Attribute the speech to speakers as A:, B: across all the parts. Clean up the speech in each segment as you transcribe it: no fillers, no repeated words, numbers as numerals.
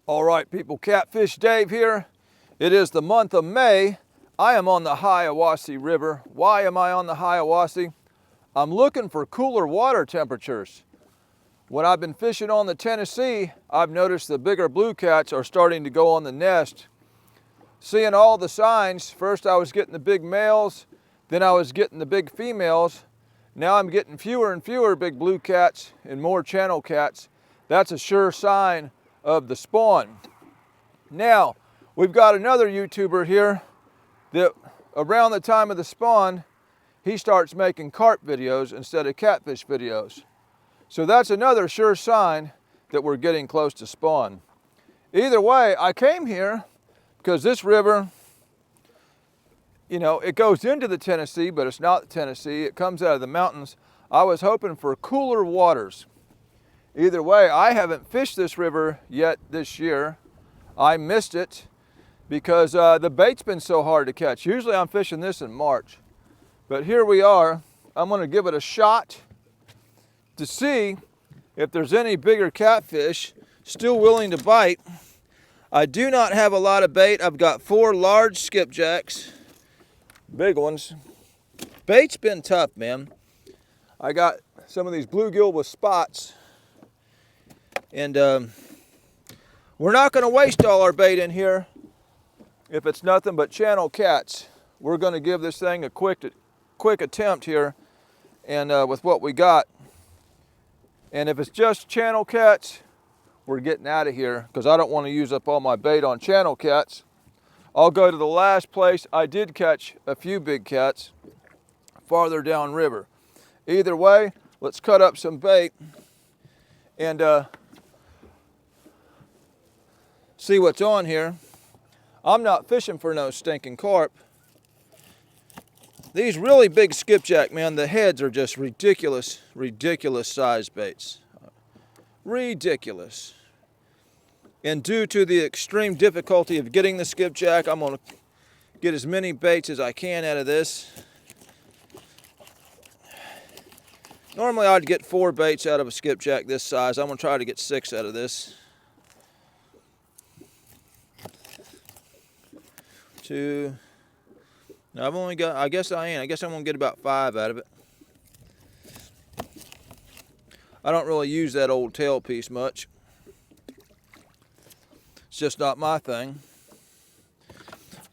A: All right, people, Catfish Dave here. It is the month of May. I am on the Hiawassee River. Why am I on the Hiawassee? I'm looking for cooler water temperatures. When I've been fishing on the Tennessee, I've noticed the bigger blue cats are starting to go on the nest. Seeing all the signs, first I was getting the big males, then I was getting the big females. Now I'm getting fewer and fewer big blue cats and more channel cats. That's a sure sign of the spawn. Now, we've got another YouTuber here that around the time of the spawn, he starts making carp videos instead of catfish videos. So that's another sure sign that we're getting close to spawn. Either way, I came here because this river, you know, it goes into the Tennessee, but it's not the Tennessee. It comes out of the mountains. I was hoping for cooler waters. Either way, I haven't fished this river yet this year. I missed it because the bait's been so hard to catch. Usually I'm fishing this in March, but here we are. I'm gonna give it a shot to see if there's any bigger catfish still willing to bite. I do not have a lot of bait. I've got 4 large skipjacks, big ones. Bait's been tough, man. I got some of these bluegill with spots. And we're not going to waste all our bait in here if it's nothing but channel cats. We're going to give this thing a quick attempt here and with what we got. And if it's just channel cats, we're getting out of here because I don't want to use up all my bait on channel cats. I'll go to the last place I did catch a few big cats farther down river. Either way, let's cut up some bait and see what's on here. I'm not fishing for no stinking carp. These really big skipjack, man, the heads are just ridiculous, ridiculous size baits. Ridiculous. And due to the extreme difficulty of getting the skipjack, I'm gonna get as many baits as I can out of this. Normally I'd get 4 baits out of a skipjack this size. I'm gonna try to get 6 out of this. 2. Now I've only got, I guess I'm gonna get about 5 out of it. I don't really use that old tail piece much. It's just not my thing.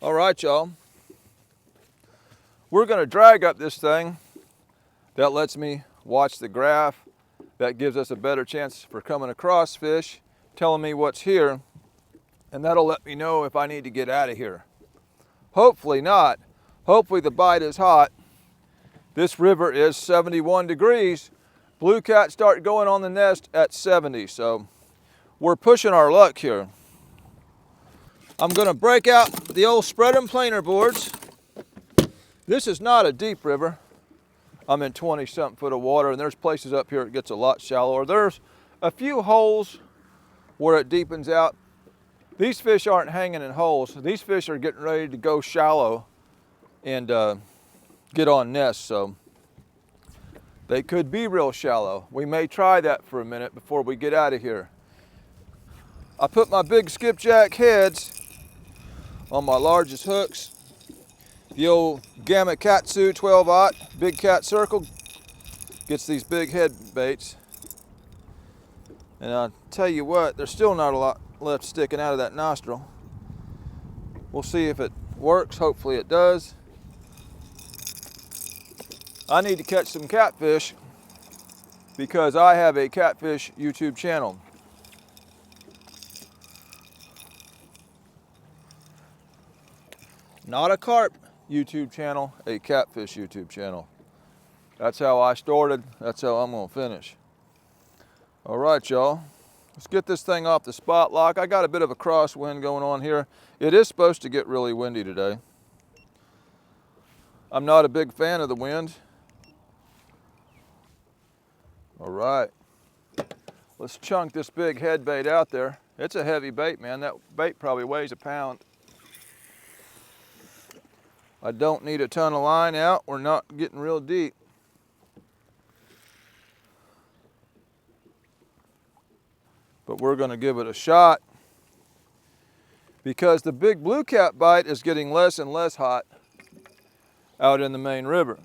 A: All right, y'all. We're gonna drag up this thing. That lets me watch the graph. That gives us a better chance for coming across fish, telling me what's here, and that'll let me know if I need to get out of here. Hopefully not. Hopefully the bite is hot. This river is 71 degrees. Blue cats start going on the nest at 70, so we're pushing our luck here. I'm gonna break out the old spread and planer boards. This is not a deep river. I'm in 20-something foot of water, and there's places up here it gets a lot shallower. There's a few holes where it deepens out. These fish aren't hanging in holes. These fish are getting ready to go shallow and get on nests, so they could be real shallow. We may try that for a minute before we get out of here. I put my big skipjack heads on my largest hooks. The old Gamma Katsu 12-aught big cat circle gets these big head baits. And I'll tell you what, there's still not a lot left sticking out of that nostril. We'll see if it works. Hopefully it does. I need to catch some catfish because I have a catfish YouTube channel. Not a carp YouTube channel, a catfish YouTube channel. That's how I started. That's how I'm gonna finish. All right, y'all. Let's get this thing off the spot lock. I got a bit of a crosswind going on here. It is supposed to get really windy today. I'm not a big fan of the wind. All right. Let's chunk this big head bait out there. It's a heavy bait, man. That bait probably weighs a pound. I don't need a ton of line out. We're not getting real deep. But we're gonna give it a shot. because the big blue cat bite is getting less and less hot out in the main river.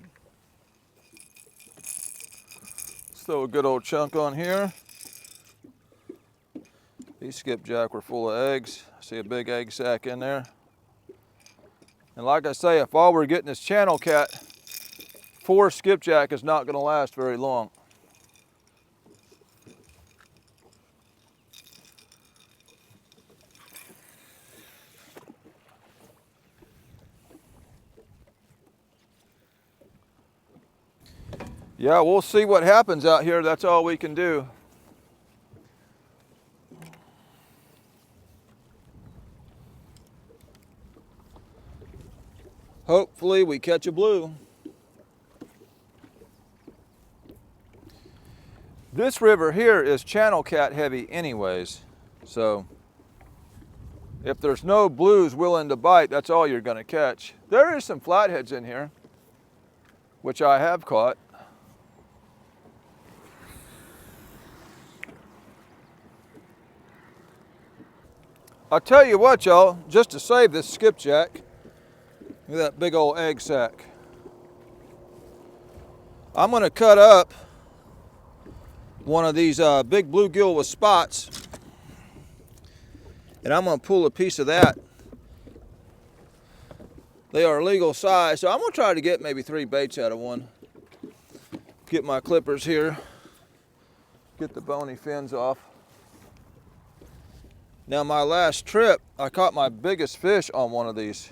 A: Let's throw a good old chunk on here. These skipjack were full of eggs. I see a big egg sac in there. And like I say, if all we're getting is channel cat, 4 skipjack is not going to last very long. Yeah, we'll see what happens out here. That's all we can do. Hopefully we catch a blue. This river here is channel cat heavy anyways, so if there's no blues willing to bite, that's all you're going to catch. There is some flatheads in here, which I have caught. I'll tell you what, y'all, just to save this skipjack, look at that big old egg sac. I'm going to cut up one of these big bluegill with spots, and I'm going to pull a piece of that. They are legal size, so I'm going to try to get maybe 3 baits out of one. Get my clippers here, get the bony fins off. Now my last trip, I caught my biggest fish on one of these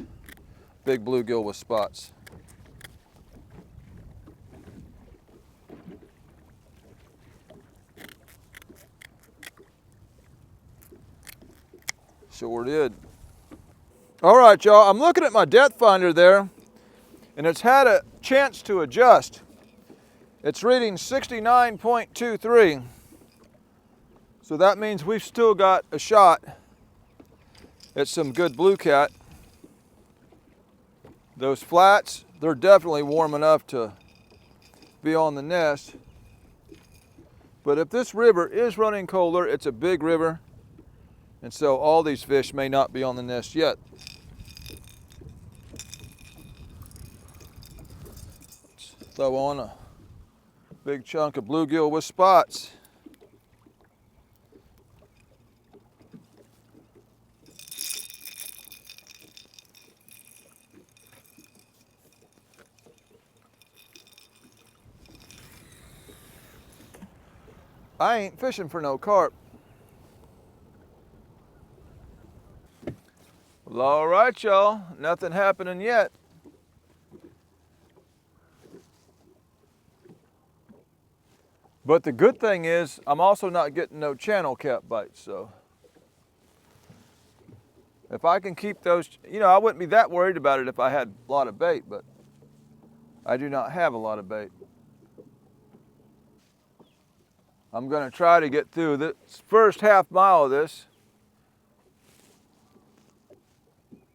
A: big bluegill with spots. Sure did. All right, y'all, I'm looking at my depth finder there, and it's had a chance to adjust. It's reading 69.23. So that means we've still got a shot at some good blue cat. Those flats, they're definitely warm enough to be on the nest. But if this river is running colder, it's a big river, and so all these fish may not be on the nest yet. Let's throw on a big chunk of bluegill with spots. I ain't fishing for no carp. Well, all right, y'all. Nothing happening yet. But the good thing is, I'm also not getting no channel cat bites, so. If I can keep those, you know, I wouldn't be that worried about it if I had a lot of bait, but I do not have a lot of bait. I'm going to try to get through this first half mile of this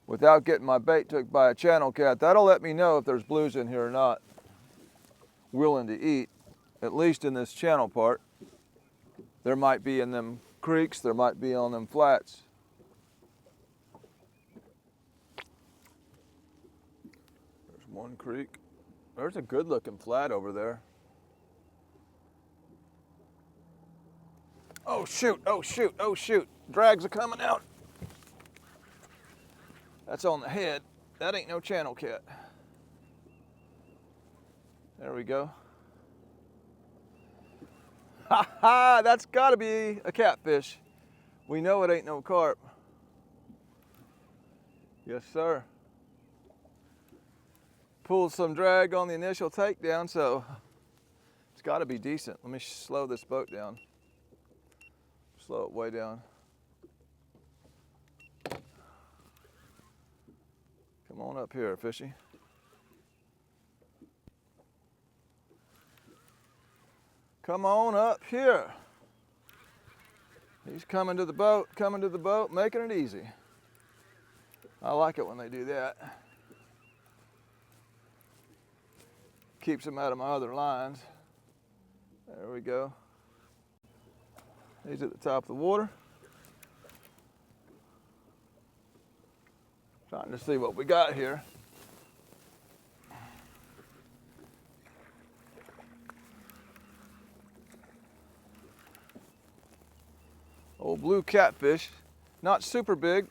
A: without getting my bait took by a channel cat. That'll let me know if there's blues in here or not willing to eat, at least in this channel part. There might be in them creeks, there might be on them flats. There's one creek. There's a good looking flat over there. Oh shoot, oh shoot, oh shoot. Drags are coming out. That's on the head. That ain't no channel cat. There we go. Ha ha, that's gotta be a catfish. We know it ain't no carp. Yes, sir. Pulled some drag on the initial takedown, so it's gotta be decent. Let me slow this boat down. Slow it way down. Come on up here, fishy. Come on up here. He's coming to the boat, making it easy. I like it when they do that. Keeps him out of my other lines. There we go. He's at the top of the water. Trying to see what we got here. Old blue catfish, not super big,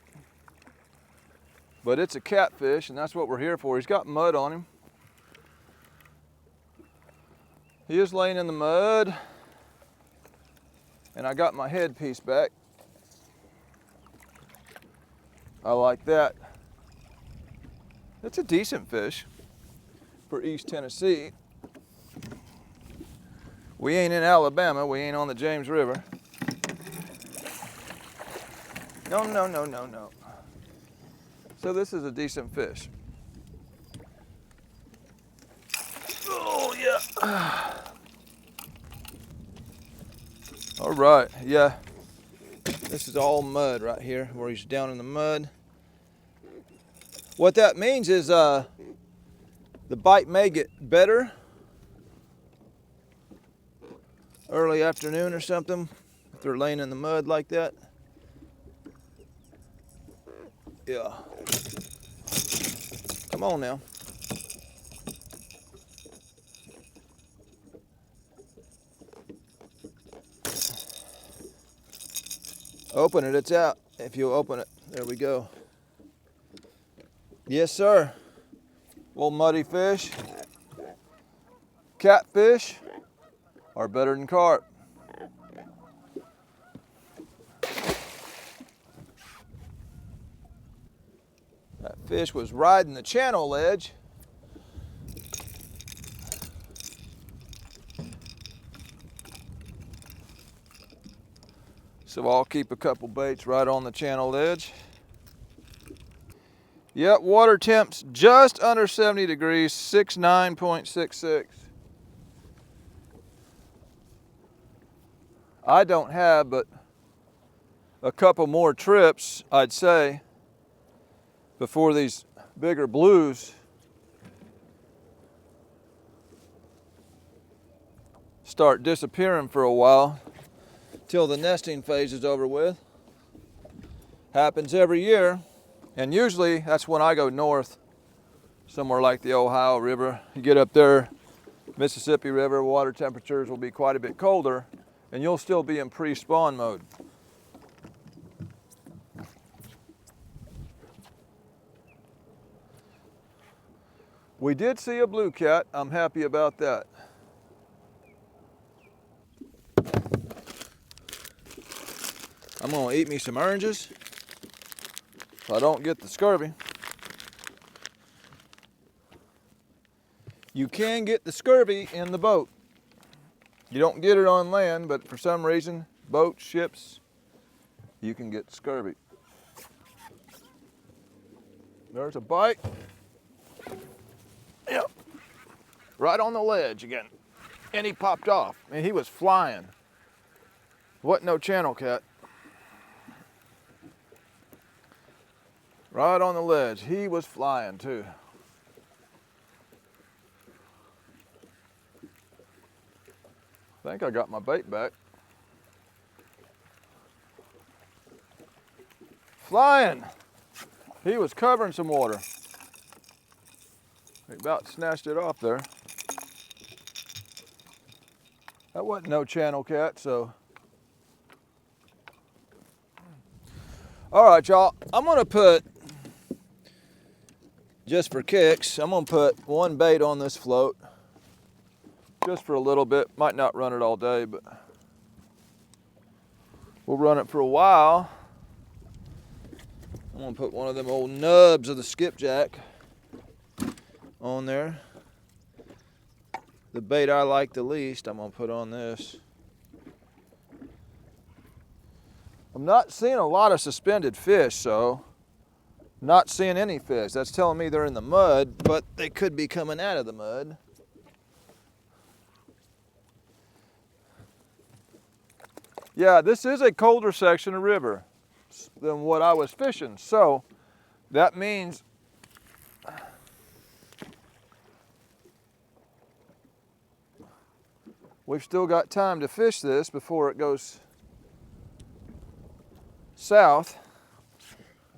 A: but it's a catfish, and that's what we're here for. He's got mud on him. He is laying in the mud, and I got my headpiece back. I like that. It's a decent fish for East Tennessee. We ain't in Alabama, we ain't on the James River. No, no, no, no, no. So this is a decent fish. Oh, yeah. All right, yeah. This is all mud right here, where he's down in the mud. What that means is the bite may get better early afternoon or something, if they're laying in the mud like that. Yeah. Come on now. Open it, it's out. If you open it, there we go. Yes, sir. Old muddy fish. Catfish are better than carp. That fish was riding the channel ledge. So I'll keep a couple baits right on the channel ledge. Yep, water temps just under 70 degrees, 69.66. I don't have but a couple more trips, I'd say, before these bigger blues start disappearing for a while till the nesting phase is over with. Happens every year, and usually that's when I go north, somewhere like the Ohio River. You get up there, Mississippi River, water temperatures will be quite a bit colder, and you'll still be in pre-spawn mode. We did see a blue cat. I'm happy about that. I'm gonna eat me some oranges so I don't get the scurvy. You can get the scurvy in the boat. You don't get it on land, but for some reason, boats, ships, you can get scurvy. There's a bite. Yep. Right on the ledge again. And he popped off. And he was flying. Wasn't no channel cat. Right on the ledge. He was flying too. I think I got my bait back. Flying. He was covering some water. He about snatched it off there. That wasn't no channel cat, so. All right, y'all, I'm gonna put, just for kicks, I'm gonna put one bait on this float, just for a little bit. Might not run it all day, but we'll run it for a while. I'm gonna put one of them old nubs of the skipjack on there. The bait I like the least, I'm gonna put on this. I'm not seeing a lot of suspended fish, so not seeing any fish. That's telling me they're in the mud, but they could be coming out of the mud. Yeah, this is a colder section of river than what I was fishing, so that means we've still got time to fish this before it goes south.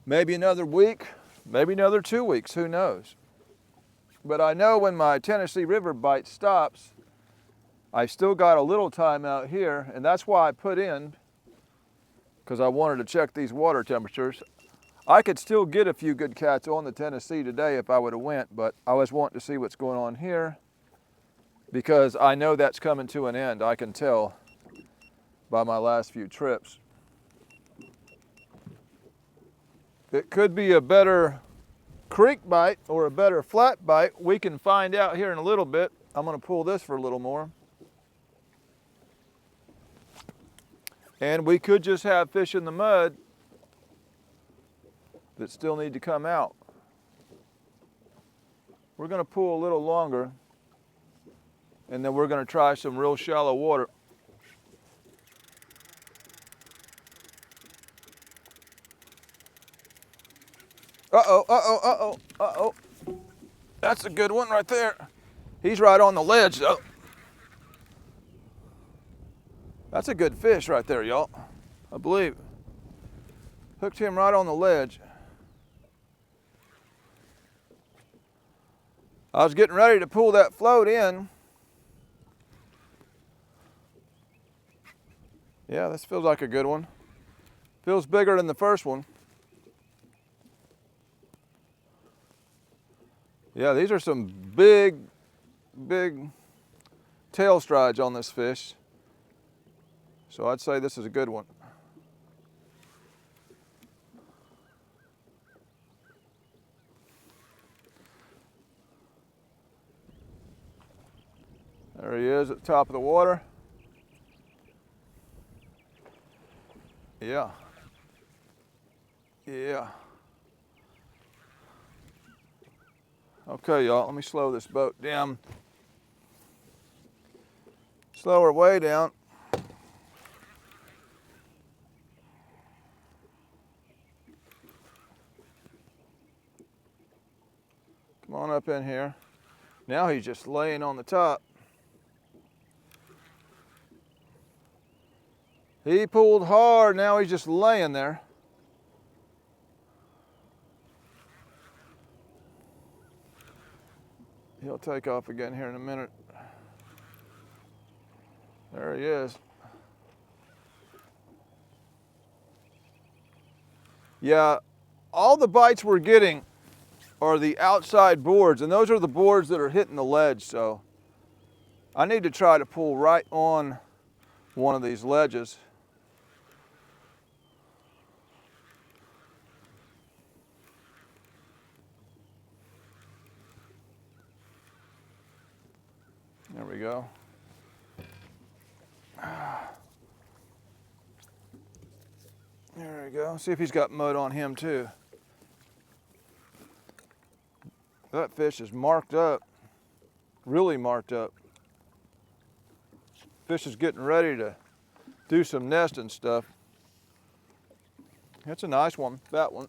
A: Maybe another week maybe another 2 weeks, who knows. But I know when my Tennessee River bite stops, I still got a little time out here, and that's why I put in, because I wanted to check these water temperatures. I could still get a few good cats on the Tennessee today if I would have went, but I was wanting to see what's going on here because I know that's coming to an end. I can tell by my last few trips. It could be a better creek bite or a better flat bite. We can find out here in a little bit. I'm going to pull this for a little more. And we could just have fish in the mud that still need to come out. We're going to pull a little longer, and then we're going to try some real shallow water. Uh-oh, uh-oh, uh-oh, uh-oh. That's a good one right there. He's right on the ledge, though. That's a good fish right there, y'all. I believe. Hooked him right on the ledge. I was getting ready to pull that float in. Yeah, this feels like a good one. Feels bigger than the first one. Yeah, these are some big tail strides on this fish. So I'd say this is a good one. There he is at the top of the water. Yeah. Yeah. Okay, y'all, let me slow this boat down. Slow her way down. Come on up in here. Now he's just laying on the top. He pulled hard, now he's just laying there. He'll take off again here in a minute. There he is. Yeah, all the bites we're getting are the outside boards, and those are the boards that are hitting the ledge, so I need to try to pull right on one of these ledges. There we go. There we go. See if he's got mud on him too. That fish is marked up, really marked up. Fish is getting ready to do some nesting stuff. That's a nice one, that one.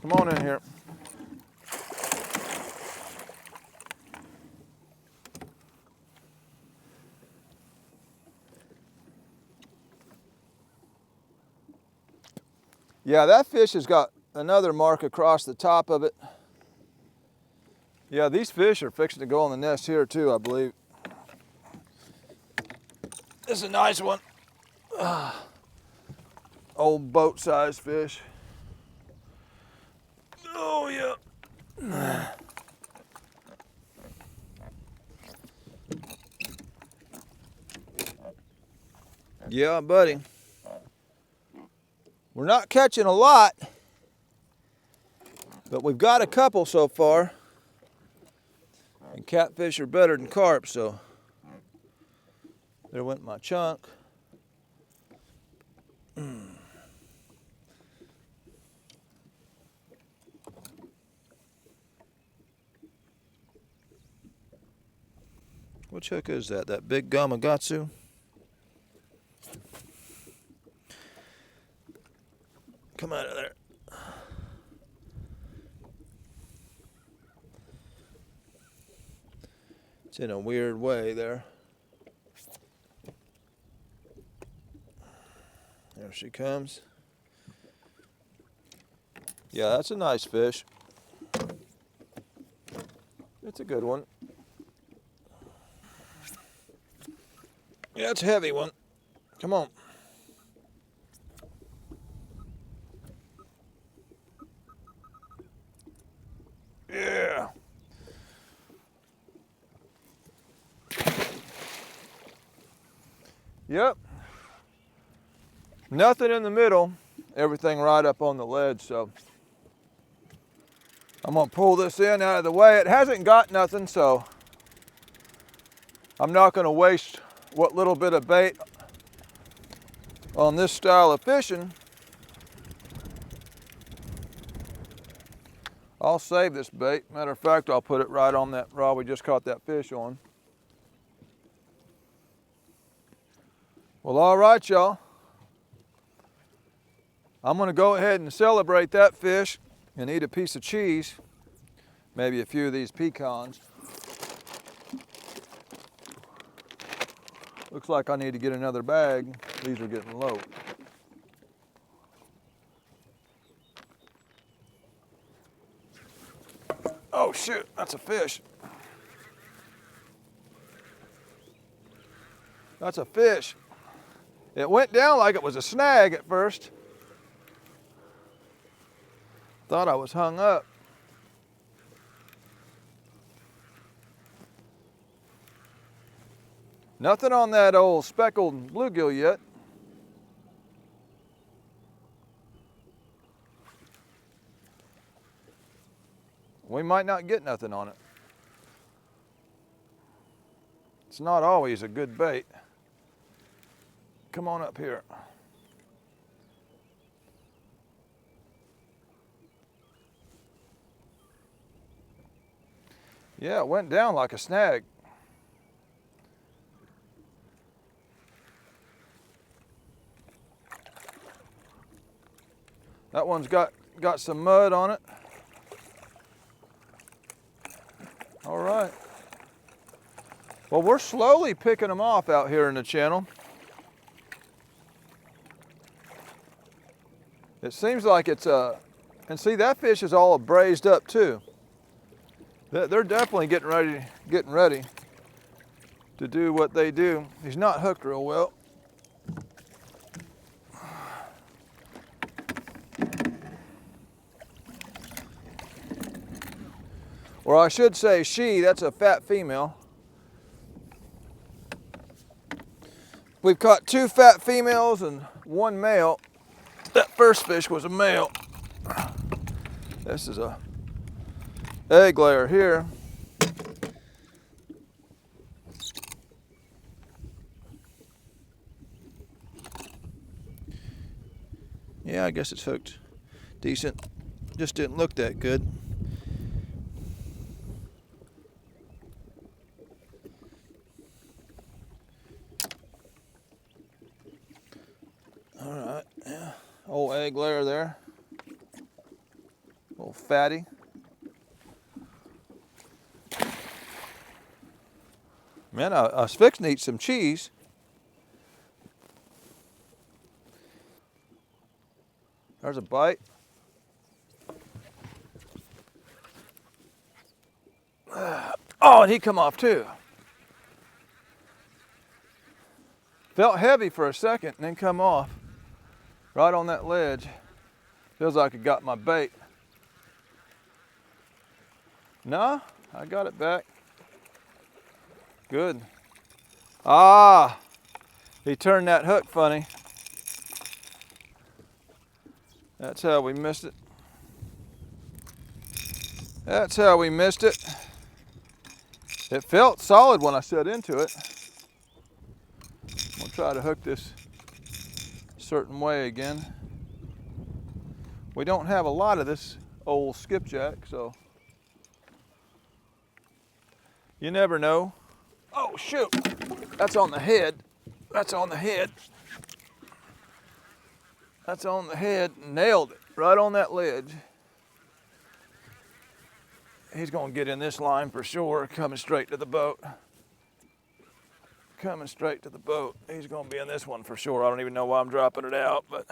A: Come on in here. Yeah, that fish has got another mark across the top of it. Yeah, these fish are fixing to go on the nest here too, I believe. This is a nice one. Old boat-sized fish. Oh, yeah. Yeah, buddy. We're not catching a lot, but we've got a couple so far. And catfish are better than carp, so there went my chunk. Which hook is that? That big Gamakatsu? Come out of there. It's in a weird way there. There she comes. Yeah, that's a nice fish. It's a good one. Yeah, it's a heavy one. Come on. Yeah. Yep. Nothing in the middle. Everything right up on the ledge, so I'm gonna pull this in out of the way. It hasn't got nothing, so I'm not gonna waste what little bit of bait on this style of fishing. I'll save this bait. Matter of fact, I'll put it right on that rod we just caught that fish on. Well, all right, y'all. I'm gonna go ahead and celebrate that fish and eat a piece of cheese, maybe a few of these pecans. Looks like I need to get another bag. These are getting low. Oh shoot, that's a fish. That's a fish. It went down like it was a snag at first. Thought I was hung up. Nothing on that old speckled bluegill yet. We might not get nothing on it. It's not always a good bait. Come on up here. Yeah, it went down like a snag. That one's got some mud on it. All right. Well, we're slowly picking them off out here in the channel. It seems like it's and see, that fish is all braised up too. They're definitely getting ready to do what they do. He's not hooked real well. Or I should say she, that's a fat female. We've caught 2 fat females and 1 male. That first fish was a male. This is a egg layer here. Yeah, I guess it's hooked decent. Just didn't look that good. All right, yeah, old egg layer there. Little fatty. Man, I was fixing to eat some cheese. There's a bite. Oh, and he come off too. Felt heavy for a second and then come off. Right on that ledge. Feels like it got my bait. No, I got it back. Good. Ah, he turned that hook funny. That's how we missed it. That's how we missed it. It felt solid when I set into it. We'll try to hook this a certain way again. We don't have a lot of this old skipjack, so you never know. Oh shoot, that's on the head. That's on the head. That's on the head. Nailed it right on that ledge. He's gonna get in this line for sure, coming straight to the boat. coming straight to the boat. He's gonna be in this one for sure. I don't even know why I'm dropping it out, but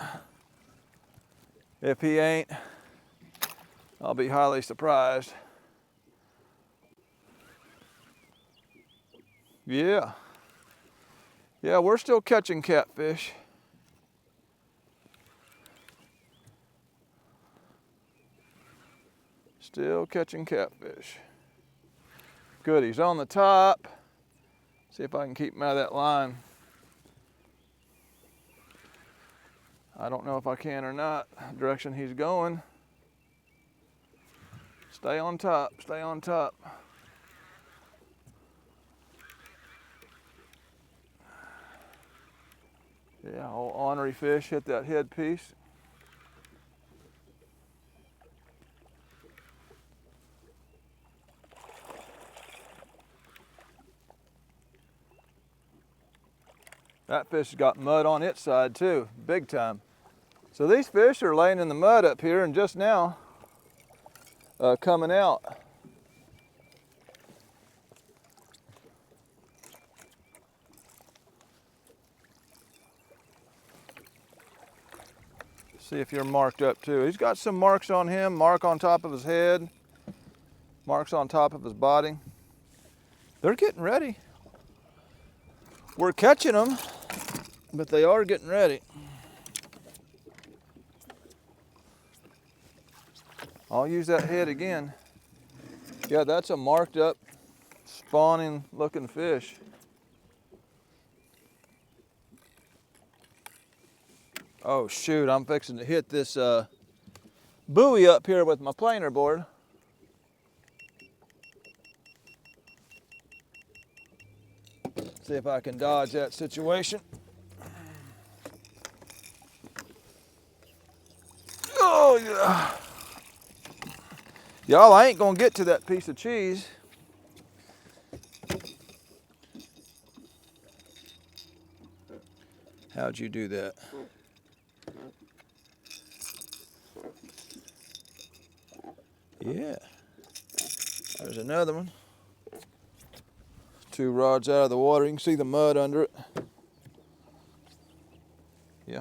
A: if he ain't, I'll be highly surprised. Yeah. Yeah, we're still catching catfish. Still catching catfish. Good, he's on the top. See if I can keep him out of that line. I don't know if I can or not. The direction he's going. Stay on top, stay on top. Yeah, old ornery fish hit that headpiece. That fish has got mud on its side too, big time. So these fish are laying in the mud up here and just now coming out. See if you're marked up too. He's got some marks on him, mark on top of his head, marks on top of his body. They're getting ready. We're catching them, but they are getting ready. I'll use that head again. Yeah, that's a marked up, spawning looking fish. Oh shoot, I'm fixing to hit this buoy up here with my planer board. See if I can dodge that situation. Oh yeah. Y'all, I ain't gonna get to that piece of cheese. How'd you do that? Yeah. There's another one. 2 rods out of the water. You can see the mud under it. Yeah.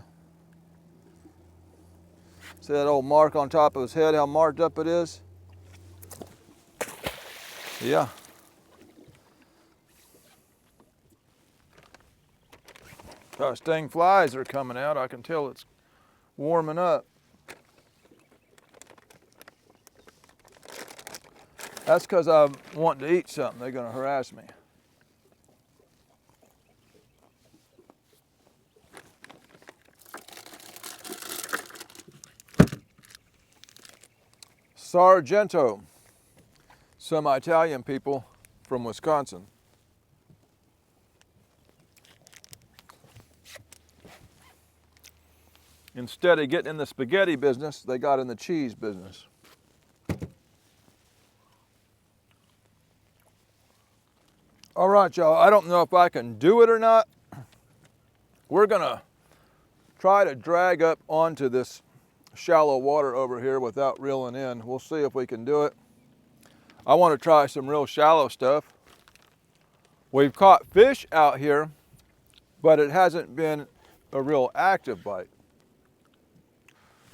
A: See that old mark on top of his head, how marked up it is? Yeah. Sting flies are coming out. I can tell it's warming up. That's because I'm wanting to eat something. They're going to harass me. Sargento, some Italian people from Wisconsin. Instead of getting in the spaghetti business, they got in the cheese business. All right, y'all, I don't know if I can do it or not. We're gonna try to drag up onto this shallow water over here without reeling in. We'll see if we can do it. I want to try some real shallow stuff. We've caught fish out here, but it hasn't been a real active bite.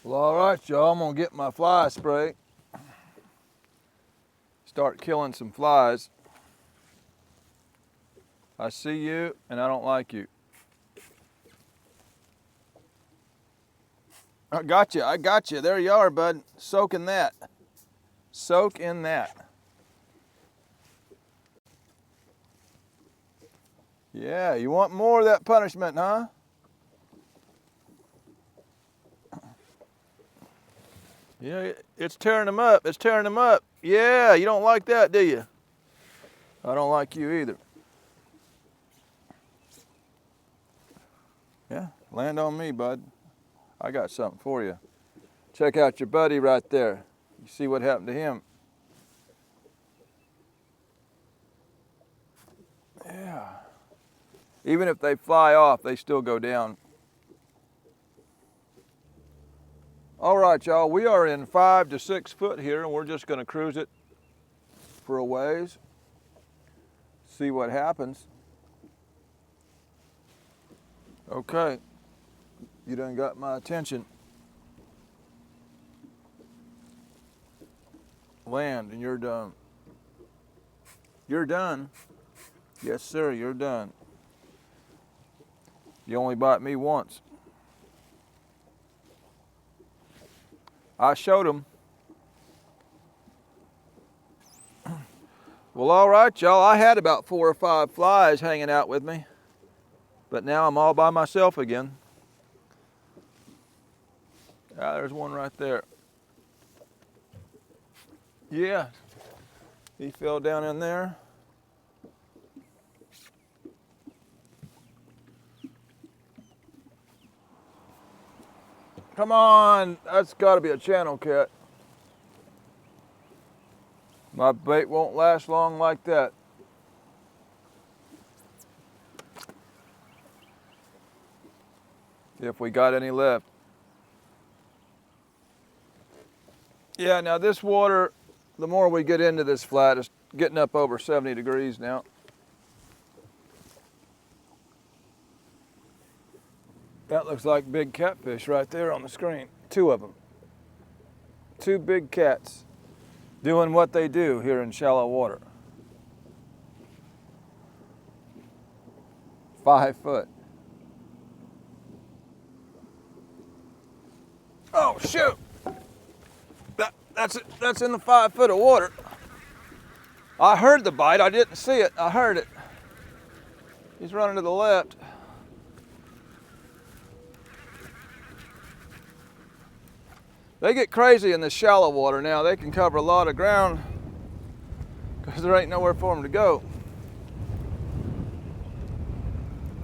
A: Well, all right, y'all, I'm gonna get my fly spray. Start killing some flies. I see you, and I don't like you. I got you, there you are, bud. Soak in that. Soak in that. Yeah, you want more of that punishment, huh? Yeah, it's tearing them up, it's tearing them up. Yeah, you don't like that, do you? I don't like you either. Yeah, land on me, bud. I got something for you. Check out your buddy right there. You see what happened to him? Yeah. Even if they fly off, they still go down. All right, y'all, we are in 5 to 6 foot here, and we're just gonna cruise it for a ways. See what happens. Okay, you done got my attention. Land, and you're done. You're done. Yes, sir, you're done. You only bite me once. I showed him. Well, all right, y'all. I had about 4 or 5 flies hanging out with me, but now I'm all by myself again. Ah, there's one right there. Yeah, he fell down in there. Come on, that's got to be a channel cat. My bait won't last long like that. If we got any left. Yeah, now this water, the more we get into this flat, it's getting up over 70 degrees now. That looks like big catfish right there on the screen. 2 of them. 2 big cats doing what they do here in shallow water. 5 foot. Oh shoot! That's in the 5 foot of water. I heard the bite, I didn't see it, I heard it. He's running to the left. They get crazy in the shallow water now. They can cover a lot of ground because there ain't nowhere for them to go.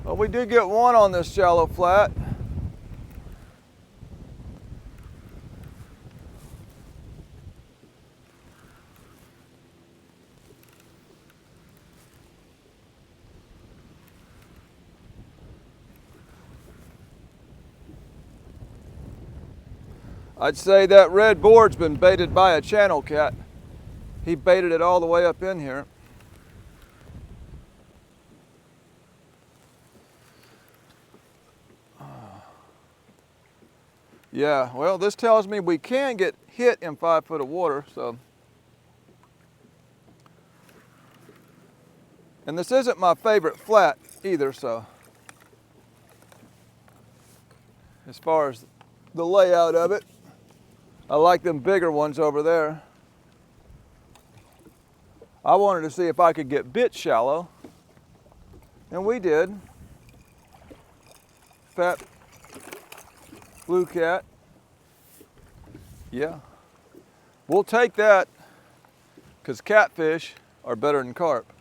A: Well, we did get one on this shallow flat. I'd say that red board's been baited by a channel cat. He baited it all the way up in here. Yeah, well, this tells me we can get hit in 5 foot of water, so. And this isn't my favorite flat either, so. As far as the layout of it, I like them bigger ones over there. I wanted to see if I could get bit shallow, and we did. Fat blue cat. Yeah. We'll take that because catfish are better than carp.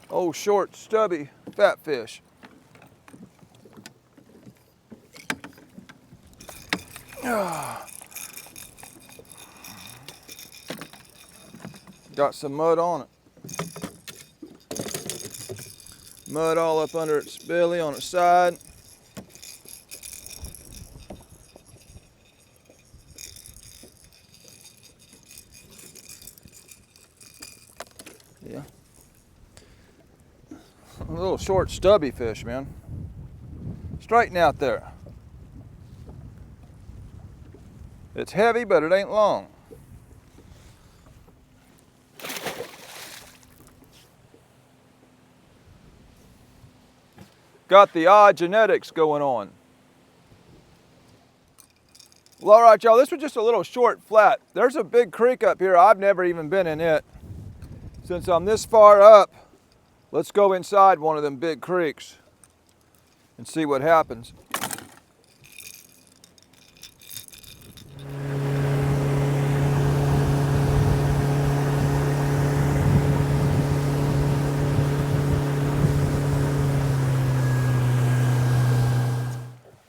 A: Oh, short, stubby fat fish. Got some mud on it. Mud all up under its belly on its side. Yeah. A little short, stubby fish, man. Straighten out there. It's heavy, but it ain't long. Got the odd genetics going on. Well, all right, y'all, this was just a little short flat. There's a big creek up here. I've never even been in it. Since I'm this far up, let's go inside one of them big creeks and see what happens.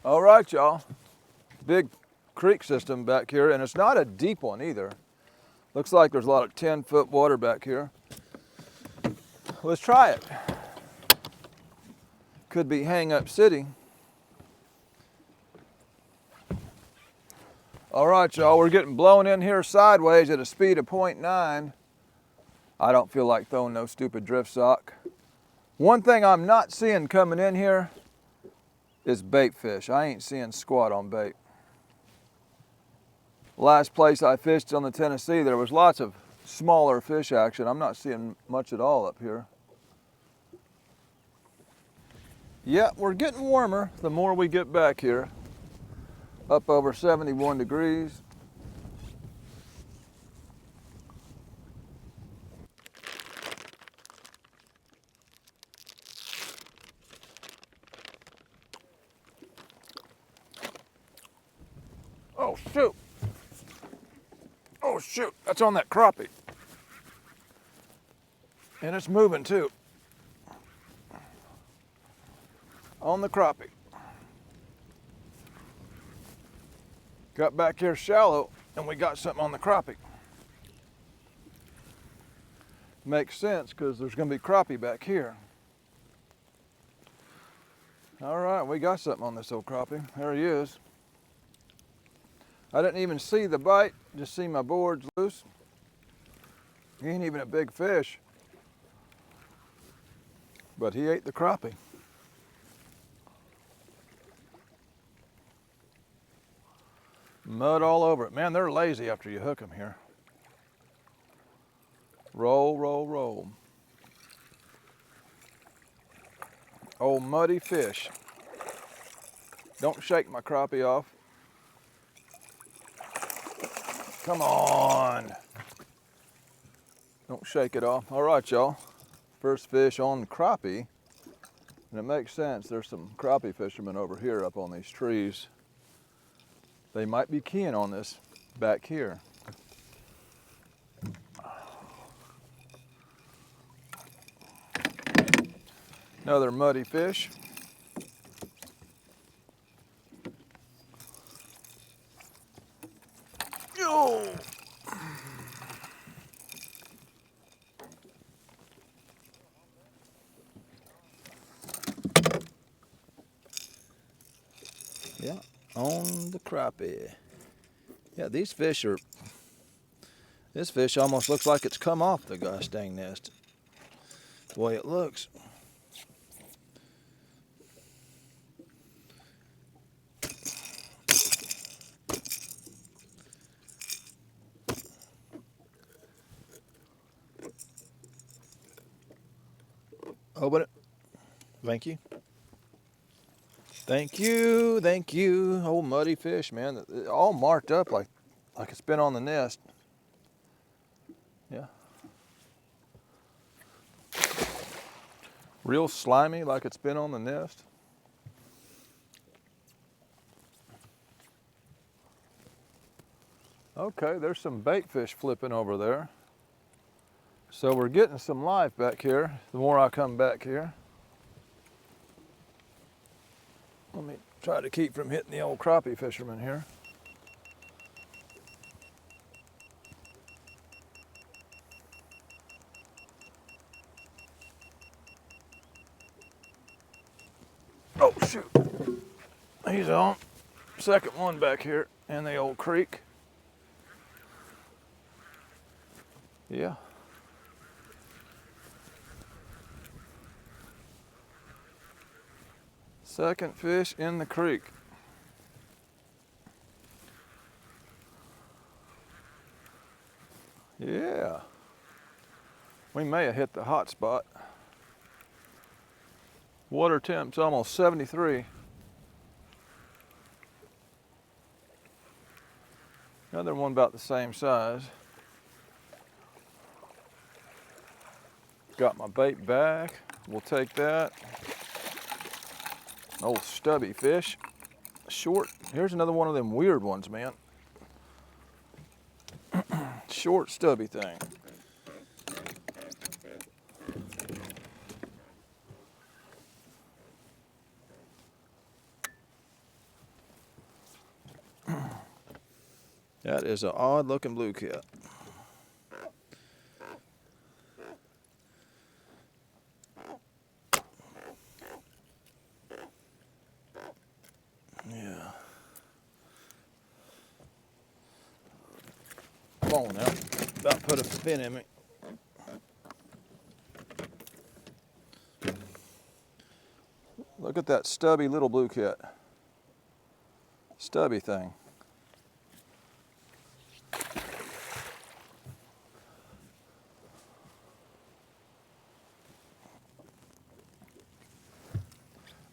A: All right, y'all. Big creek system back here, and it's not a deep one either. Looks like there's a lot of 10-foot water back here. Let's try it. Could be Hang Up City. All right, y'all, we're getting blown in here sideways at a speed of 0.9. I don't feel like throwing no stupid drift sock. One thing I'm not seeing coming in here is bait fish. I ain't seeing squat on bait. Last place I fished on the Tennessee, there was lots of smaller fish action. I'm not seeing much at all up here. Yeah, we're getting warmer the more we get back here. Up over 71 degrees. Oh shoot. Oh shoot, that's on that crappie. And it's moving too. On the crappie. Got back here shallow and we got something on the crappie. Makes sense because there's going to be crappie back here. All right, we got something on this old crappie. There he is. I didn't even see the bite, just see my boards loose. He ain't even a big fish, but he ate the crappie. Mud all over it. Man, they're lazy after you hook them here. Roll, roll, roll. Old muddy fish. Don't shake my crappie off. Come on. Don't shake it off. All right, y'all. First fish on the crappie. And it makes sense. There's some crappie fishermen over here up on these trees. They might be keying on this back here. Another muddy fish. Yo! Yeah, on the crappie. Yeah, these fish are, this fish almost looks like it's come off the gosh dang nest. The way it looks. Open it. Thank you. Thank you, thank you. Old muddy fish, man. All marked up like it's been on the nest. Yeah. Real slimy like it's been on the nest. Okay, there's some bait fish flipping over there. So we're getting some life back here the more I come back here. Let me try to keep from hitting the old crappie fisherman here. Oh shoot, he's on. Second one back here in the old creek. Yeah. Second fish in the creek. Yeah. We may have hit the hot spot. Water temp's almost 73. Another one about the same size. Got my bait back. We'll take that. Old stubby fish. Short. Here's another one of them weird ones, man. Short stubby thing. That is an odd looking blue cat. Yeah. phone now. About put a fin in me. Look at that stubby little blue kit. Stubby thing.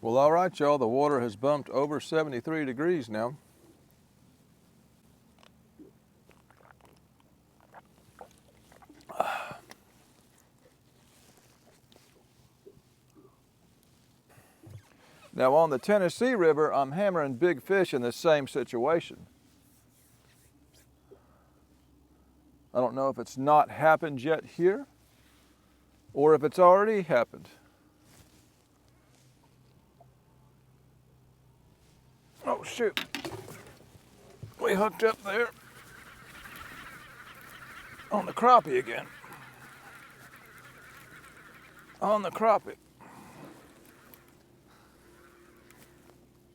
A: Well, all right, y'all, the water has bumped over 73 degrees now. Now on the Tennessee River, I'm hammering big fish in the same situation. I don't know if it's not happened yet here or if it's already happened. Oh shoot, we hooked up there on the crappie again. On the crappie.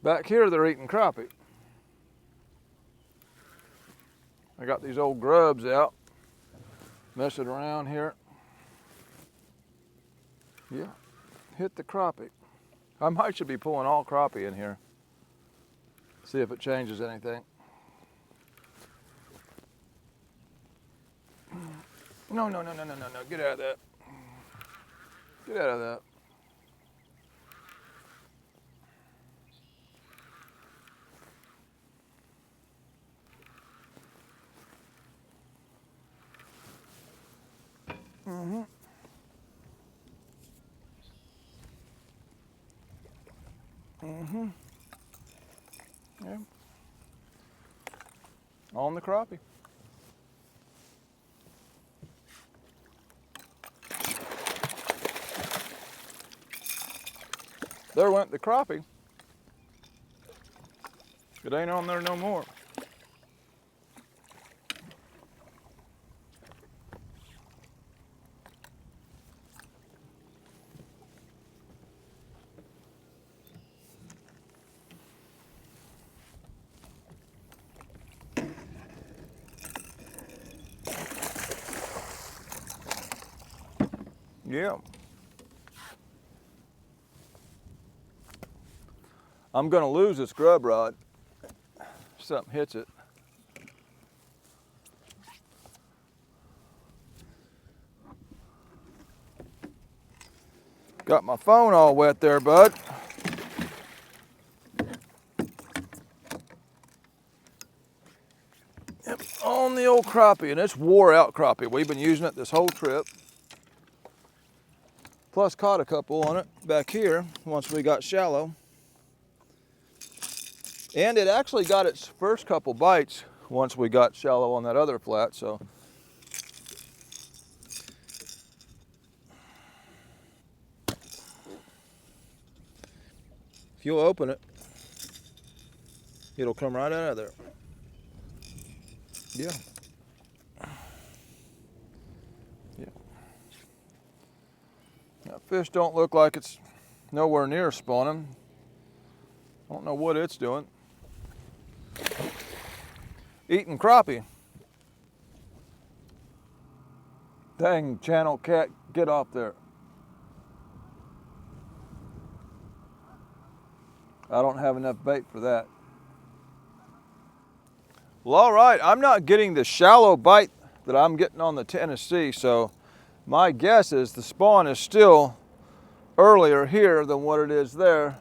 A: Back here they're eating crappie. I got these old grubs out, messing around here. Yeah, hit the crappie. I should be pulling all crappie in here. See if it changes anything. No, get out of that. Get out of that. Mm-hmm. Mm-hmm. Yeah. On the crappie. There went the crappie. It ain't on there no more. Yeah. I'm gonna lose this grub rod. Something hits it. Got my phone all wet there, bud. Yep, on the old crappie, and it's wore out crappie. We've been using it this whole trip. Plus caught a couple on it back here once we got shallow. And it actually got its first couple bites once we got shallow on that other flat, so. If you'll open it, it'll come right out of there. Yeah. Yeah. That fish don't look like it's nowhere near spawning. I don't know what it's doing. Eating crappie. Dang, channel cat, get off there. I don't have enough bait for that. Well, all right, I'm not getting the shallow bite that I'm getting on the Tennessee, so my guess is the spawn is still earlier here than what it is there.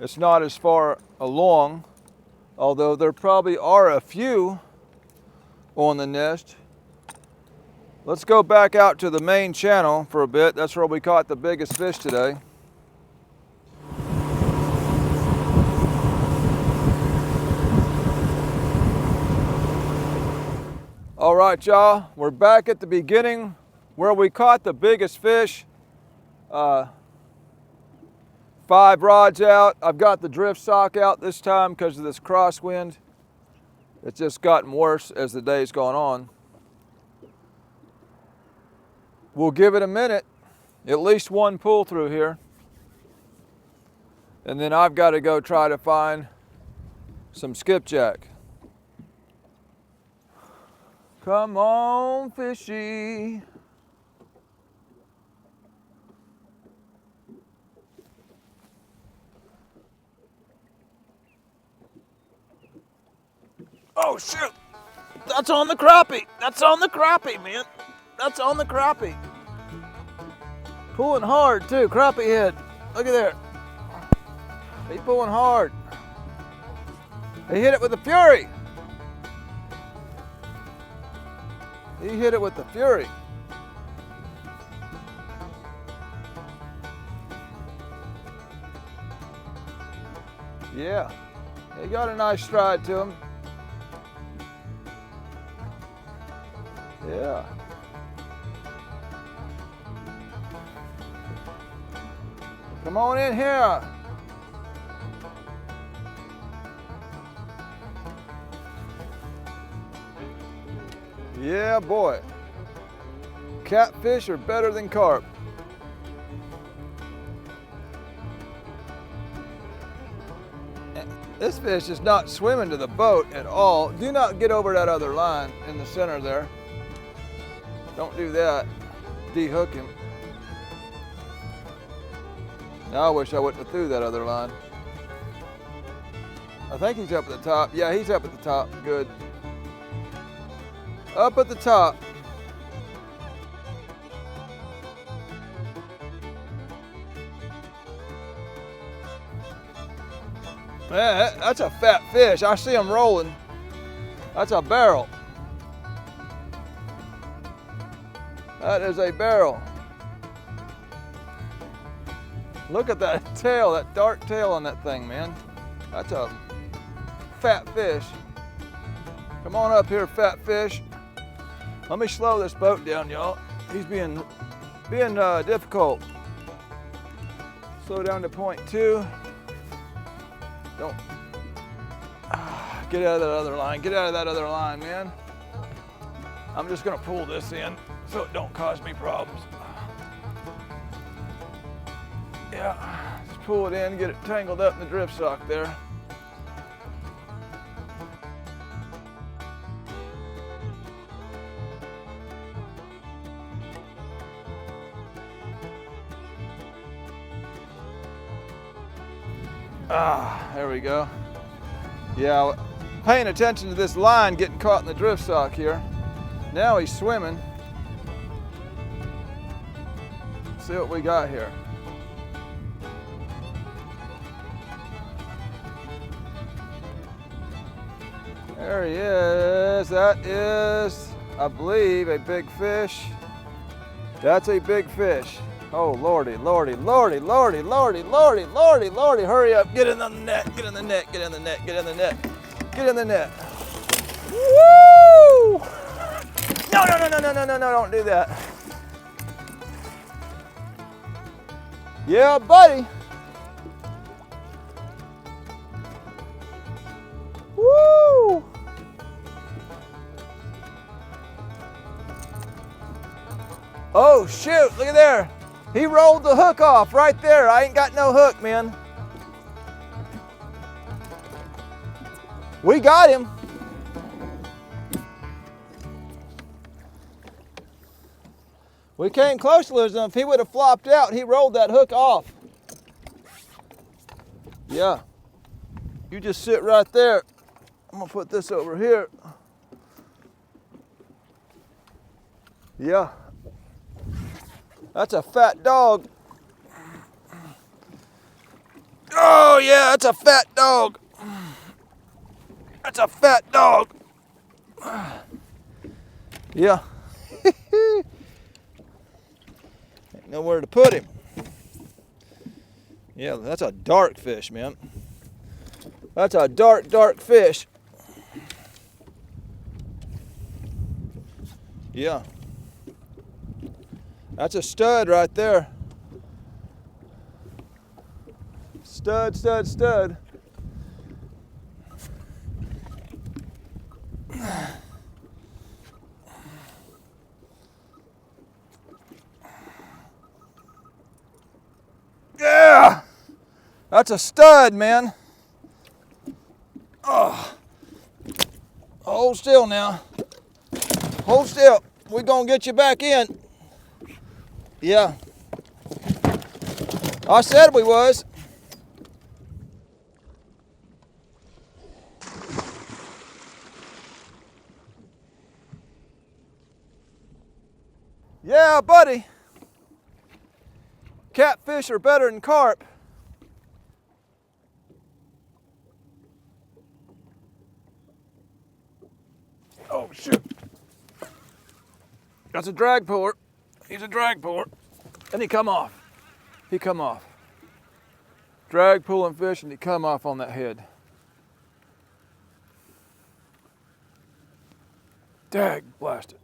A: It's not as far along, although there probably are a few on the nest. Let's go back out to the main channel for a bit. That's where we caught the biggest fish today. All right, y'all, we're back at the beginning where we caught the biggest fish. 5 rods out. I've got the drift sock out this time because of this crosswind. It's just gotten worse as the day's gone on. We'll give it a minute, at least one pull through here. And then I've got to go try to find some skipjack. Come on, fishy. Oh, shoot. That's on the crappie. That's on the crappie, man. That's on the crappie. Pulling hard, too. Crappie head. Look at there. He's pulling hard. He hit it with the fury. He hit it with the fury. Yeah. He got a nice stride to him. Yeah. Come on in here. Yeah, boy. Catfish are better than carp. This fish is not swimming to the boat at all. Do not get over that other line in the center there. Don't do that. De-hook him. Now I wish I wouldn't have threw that other line. I think he's up at the top. Yeah, he's up at the top. Good. Up at the top. Man, that's a fat fish. I see him rolling. That's a barrel. That is a barrel. Look at that tail, that dark tail on that thing, man. That's a fat fish. Come on up here, fat fish. Let me slow this boat down, y'all. He's being difficult. Slow down to 0.2. Don't. Get out of that other line. Get out of that other line, man. I'm just gonna pull this in so it don't cause me problems. Yeah, just pull it in, get it tangled up in the drift sock there. There we go. Yeah, paying attention to this line getting caught in the drift sock here. Now he's swimming. Let's see what we got here. There he is. That is, I believe, a big fish. That's a big fish. Oh, lordy, lordy, lordy, lordy, lordy, lordy, lordy, lordy. Hurry up, get in the net, get in the net, get in the net, get in the net, get in the net. Woo! No, no, no, no, no, no, no, no, don't do that. Yeah, buddy. Woo! Oh, shoot, look at there. He rolled the hook off right there. I ain't got no hook, man. We got him. We came close to losing him. If he would have flopped out, he rolled that hook off. Yeah. You just sit right there. I'm gonna put this over here. Yeah. That's a fat dog. Oh yeah, that's a fat dog. That's a fat dog. Yeah. Ain't nowhere to put him. Yeah, that's a dark fish, man. That's a dark, dark fish. Yeah. That's a stud right there. Stud, stud, stud. Yeah! That's a stud, man. Oh. Hold still now. hold still. We're gonna get you back in. Yeah. I said we was. Yeah, buddy. Catfish are better than carp. Oh, shoot. That's a drag puller. He's a drag puller. And he come off. He come off. Drag pulling fish and he come off on that head. Dag blast it.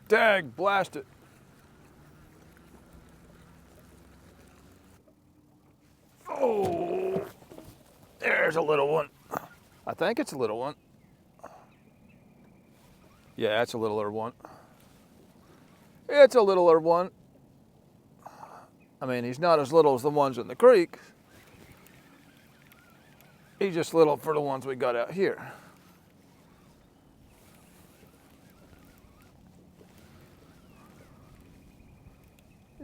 A: Dag blast it. Oh, there's a little one. I think it's a little one. Yeah, it's a littler one. It's a littler one. I mean, he's not as little as the ones in the creek. He's just little for the ones we got out here.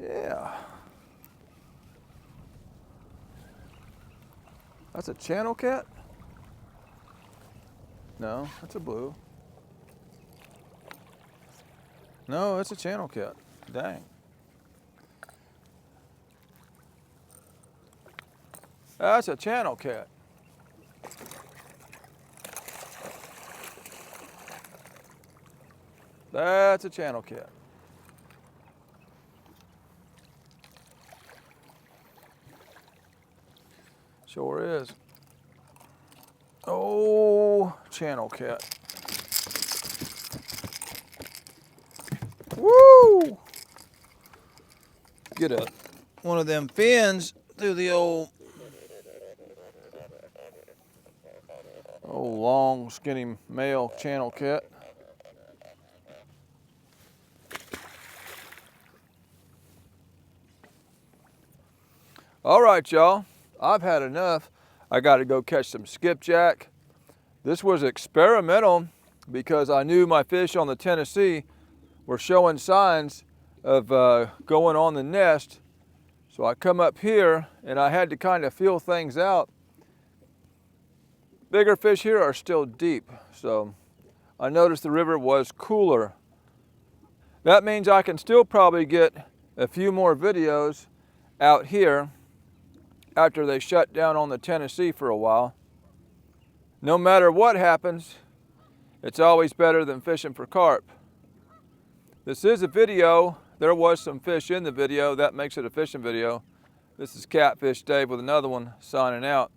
A: Yeah. That's a channel cat? No, that's a blue. No, it's a channel cat. Dang. That's a channel cat. That's a channel cat. Sure is. Oh, channel cat. Woo! Get one of them fins through the old long, skinny male channel cat. All right, y'all. I've had enough. I got to go catch some skipjack. This was experimental because I knew my fish on the Tennessee were showing signs of going on the nest. So I come up here and I had to kind of feel things out. Bigger fish here are still deep, so I noticed the river was cooler. That means I can still probably get a few more videos out here after they shut down on the Tennessee for a while. No matter what happens, it's always better than fishing for carp. This is a video. There was some fish in the video. That makes it a fishing video. This is Catfish Dave with another one, signing out.